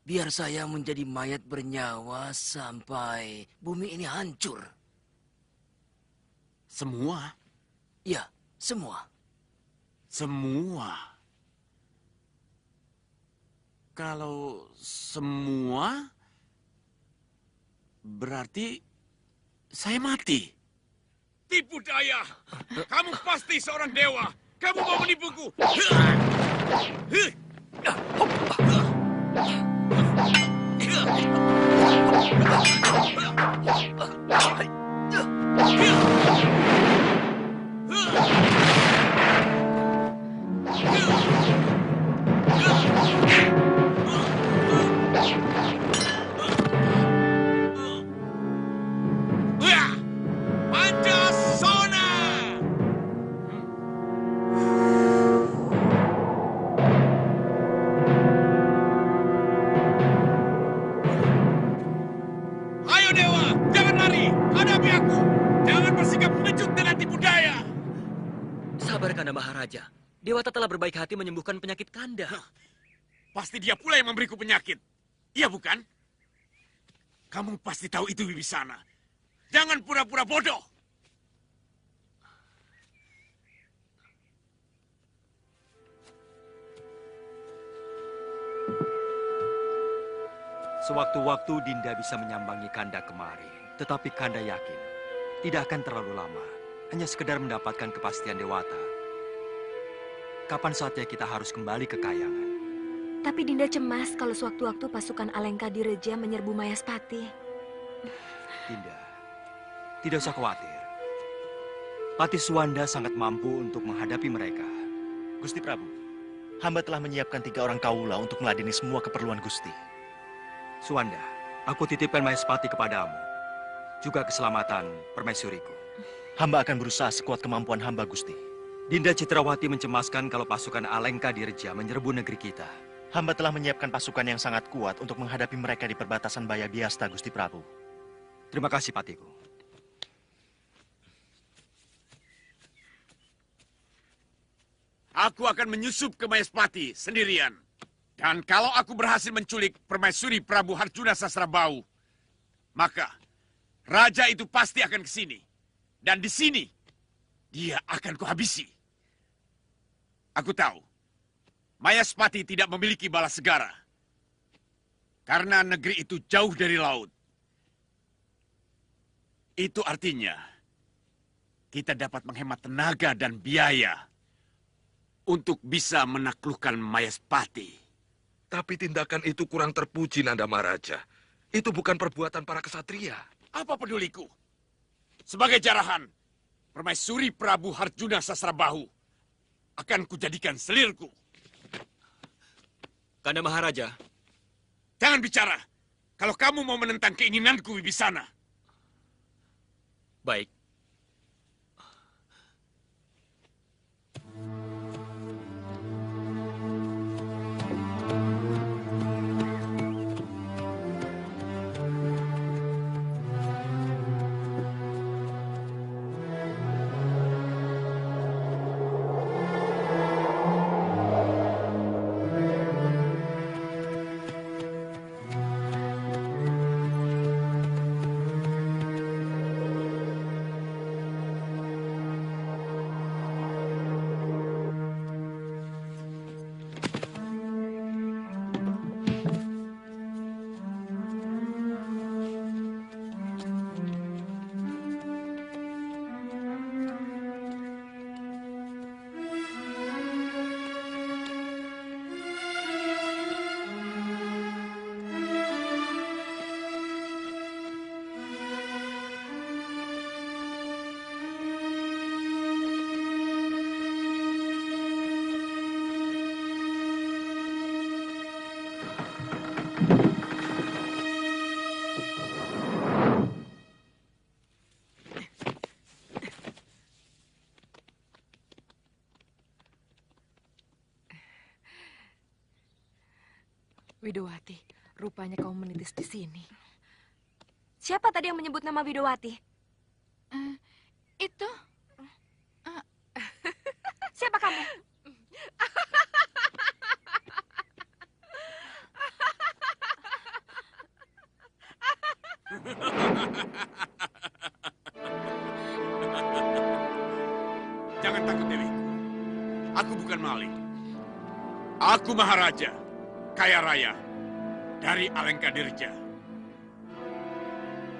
Speaker 17: Biar saya menjadi mayat bernyawa sampai bumi ini hancur.
Speaker 8: Semua?
Speaker 17: Ya, semua.
Speaker 8: Semua? Kalau semua, berarti saya mati. Tipu daya! Kamu pasti seorang dewa! Kamu mau menipuku! Pancasona! Ayo dewa, jangan lari, hadapi aku. Jangan bersikap pengecut dengan tipu daya.
Speaker 7: Sabar Kanda Maharaja. Dewata telah berbaik hati menyembuhkan penyakit Kanda.
Speaker 8: Pasti dia pula yang memberiku penyakit. Iya bukan? Kamu pasti tahu itu Wibisana. Jangan pura-pura bodoh.
Speaker 12: Sewaktu-waktu Dinda bisa menyambangi Kanda kemari. Tetapi Kanda yakin, tidak akan terlalu lama. Hanya sekedar mendapatkan kepastian Dewata. Kapan saatnya kita harus kembali ke Kayangan?
Speaker 14: Tapi Dinda cemas kalau sewaktu-waktu pasukan Alengka Direja menyerbu Mayaspati.
Speaker 12: Dinda, tidak usah khawatir. Patih Suwanda sangat mampu untuk menghadapi mereka.
Speaker 3: Gusti Prabu, hamba telah menyiapkan 3 orang kaula untuk meladeni semua keperluan Gusti.
Speaker 12: Suwanda, aku titipkan Mayaspati kepadamu. Juga keselamatan permaisuriku.
Speaker 3: Hamba akan berusaha sekuat kemampuan hamba, Gusti.
Speaker 12: Dinda Citrawati mencemaskan kalau pasukan Alengka Direja menyerbu negeri kita.
Speaker 3: Hamba telah menyiapkan pasukan yang sangat kuat untuk menghadapi mereka di perbatasan Baya Biasta, Gusti Prabu.
Speaker 12: Terima kasih, Patiku.
Speaker 8: Aku akan menyusup ke Mayaspati sendirian. Dan kalau aku berhasil menculik permaisuri Prabu Harjuna Sasrabau, maka raja itu pasti akan ke sini. Dan di sini, dia akan kuhabisi. Aku tahu, Mayaspati tidak memiliki balas segara. Karena negeri itu jauh dari laut. Itu artinya, kita dapat menghemat tenaga dan biaya untuk bisa menaklukkan Mayaspati.
Speaker 6: Tapi tindakan itu kurang terpuji, Nanda Maharaja. Itu bukan perbuatan para kesatria.
Speaker 8: Apa peduliku? Sebagai jarahan, Permaisuri Prabu Harjuna Sasrabahu akan kujadikan selirku.
Speaker 7: Kanda Maharaja.
Speaker 8: Jangan bicara. Kalau kamu mau menentang keinginanku, Wibisana.
Speaker 7: Baik.
Speaker 9: Widowati, rupanya kau menitis di sini.
Speaker 14: Siapa tadi yang menyebut nama Widowati?
Speaker 13: Itu.
Speaker 14: Siapa kamu?
Speaker 8: Jangan takut, Dewi. Aku bukan maling. Aku Maharaja, kaya raya, dari Alengka Dirja.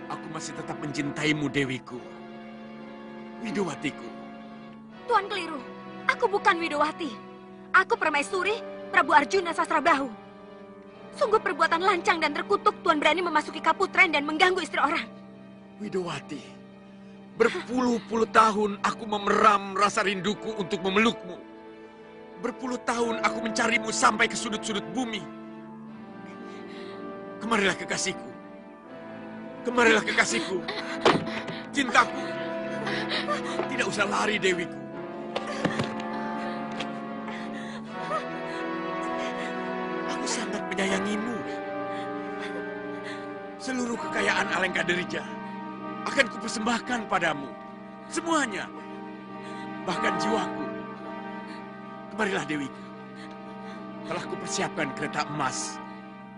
Speaker 8: Aku masih tetap mencintaimu, Dewiku. Widowatiku.
Speaker 14: Tuan keliru. Aku bukan Widowati. Aku permaisuri Prabu Arjuna Sasrabahu. Sungguh perbuatan lancang dan terkutuk Tuan berani memasuki kaputren dan mengganggu istri orang.
Speaker 8: Widowati, berpuluh-puluh tahun aku memeram rasa rinduku untuk memelukmu. Berpuluh tahun aku mencarimu sampai ke sudut-sudut bumi. Kemarilah kekasihku. Kemarilah kekasihku. Cintaku. Tidak usah lari, Dewiku. Aku sangat menyayangimu. Seluruh kekayaan Alengka Dirja akan kupersembahkan padamu. Semuanya. Bahkan jiwaku. Kemarilah, Dewiku. Telah kupersiapkan kereta emas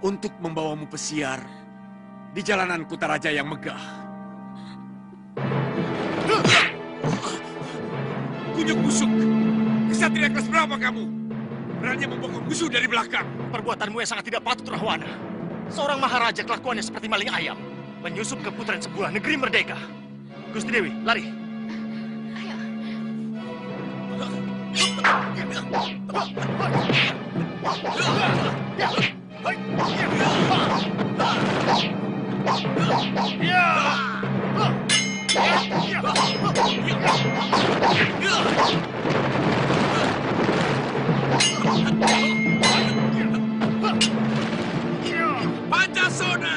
Speaker 8: untuk membawamu pesiar di jalanan Kutaraja yang megah. Kunyuk busuk. Kesatria kelas berapa kamu? Berani membokong musuh dari belakang.
Speaker 3: Perbuatanmu yang sangat tidak patut, Rahwana. Seorang maharaja kelakuannya seperti maling ayam. Menyusup ke putren sebuah negeri merdeka. Gusti Dewi, lari.
Speaker 8: Pancasona!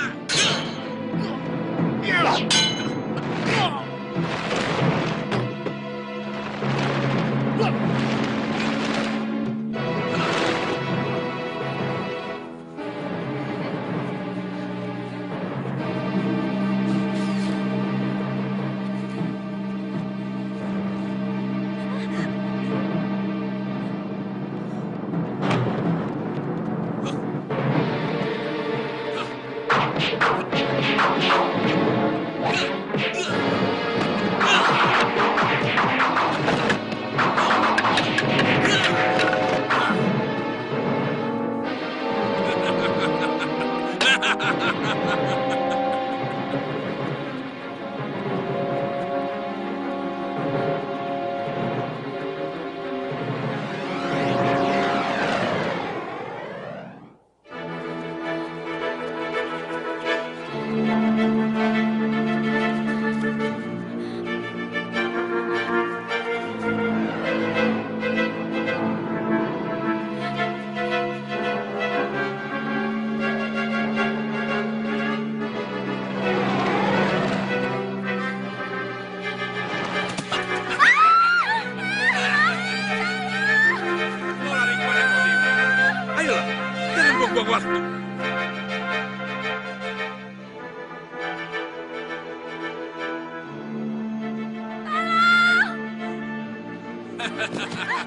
Speaker 4: buang waktu.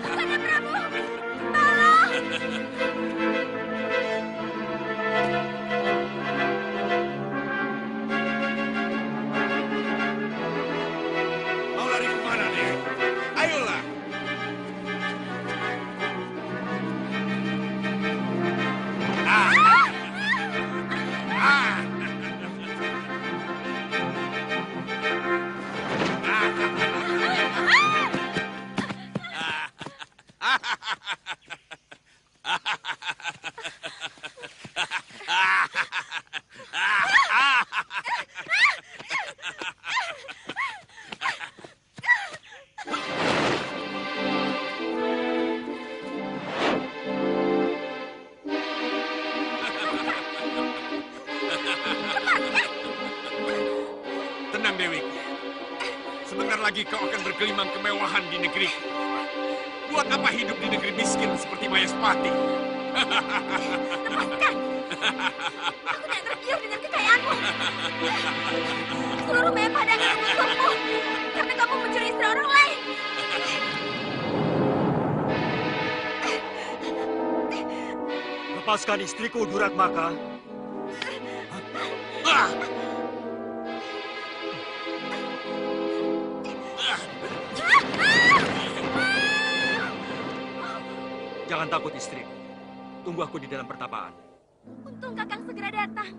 Speaker 14: Kanda Prabu! Tolong!
Speaker 8: Mau lari kemana, Dek? Ayolah. Tenang, Dewi. Sebentar lagi kau akan bergelimang kemewahan di negeri. Buat apa hidup di negeri miskin seperti Mayaspati?
Speaker 14: Lepaskan! Aku tidak tergiur dengan kekayaanmu. Seluruh Mayapada akan mengutukmu karena kamu mencuri istri orang lain.
Speaker 12: Lepaskan istriku, Duratmaka. Jangan takut, istriku. Tunggu aku di dalam pertapaan.
Speaker 14: Untung Kakang segera datang.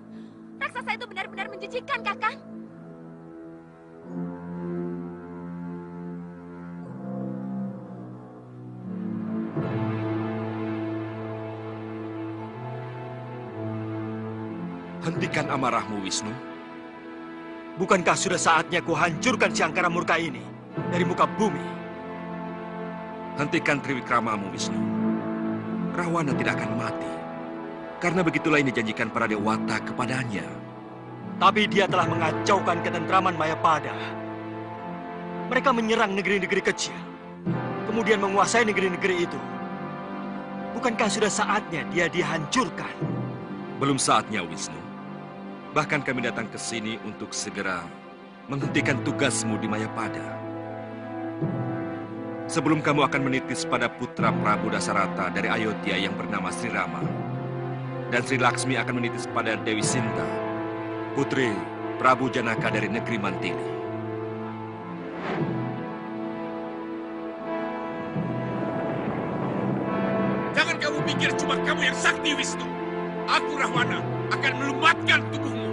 Speaker 14: Raksasa itu benar-benar menjijikkan, Kakang.
Speaker 10: Hentikan amarahmu, Wisnu.
Speaker 12: Bukankah sudah saatnya ku hancurkan si Angkara Murka ini dari muka bumi?
Speaker 10: Hentikan triwikramamu, Wisnu. Rahwana tidak akan mati. Karena begitulah yang dijanjikan para dewata kepadanya.
Speaker 12: Tapi dia telah mengacaukan ketentraman Mayapada. Mereka menyerang negeri-negeri kecil, kemudian menguasai negeri-negeri itu. Bukankah sudah saatnya dia dihancurkan?
Speaker 10: Belum saatnya, Wisnu. Bahkan kami datang ke sini untuk segera menghentikan tugasmu di Mayapada. Sebelum kamu akan menitis pada putra Prabu Dasarata dari Ayodhya yang bernama Sri Rama. Dan Sri Laksmi akan menitis pada Dewi Sinta, putri Prabu Janaka dari negeri Mantili.
Speaker 8: Jangan kamu pikir cuma kamu yang sakti, Wisnu. Aku, Rahwana, akan melumatkan tubuhmu.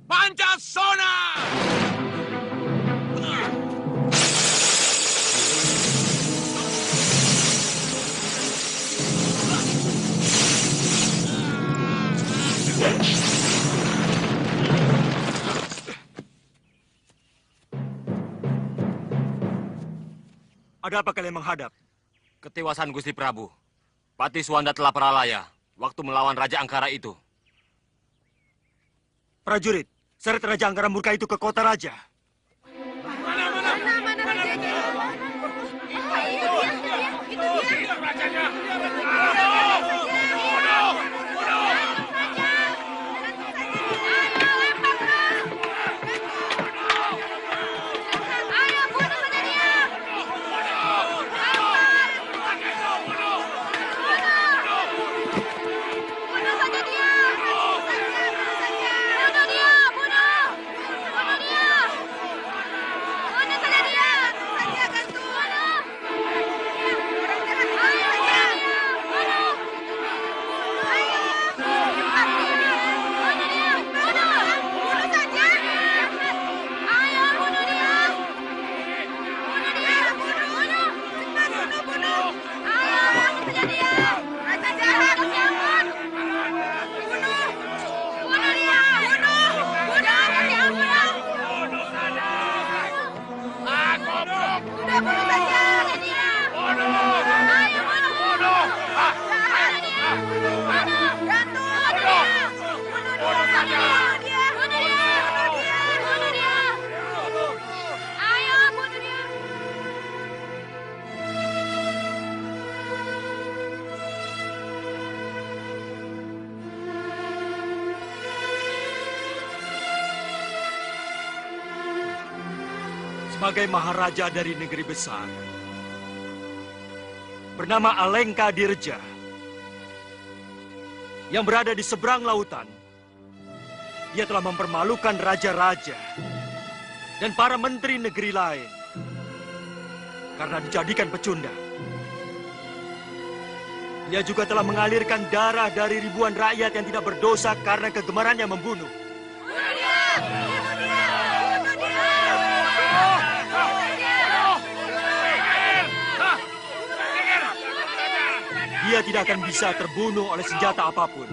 Speaker 8: Pancasona!
Speaker 12: Ada apa kalian menghadap?
Speaker 18: Ketewasan Gusti Prabu. Patih Suwanda telah peralaya waktu melawan Raja Angkara itu.
Speaker 12: Prajurit, seret Raja Angkara Murka itu ke kota raja. sebagai maharaja dari negeri besar bernama Alengka Dirja yang berada di seberang lautan. Dia telah mempermalukan raja-raja dan para menteri negeri lain karena dijadikan pecundang. Dia juga telah mengalirkan darah dari ribuan rakyat yang tidak berdosa karena kegemarannya membunuh. Dia tidak akan bisa terbunuh oleh senjata apapun.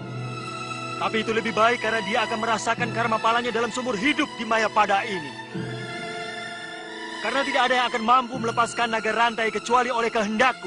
Speaker 12: Tapi itu lebih baik karena dia akan merasakan karma palanya dalam seumur hidup di Mayapada ini. Karena tidak ada yang akan mampu melepaskan naga rantai kecuali oleh kehendakku.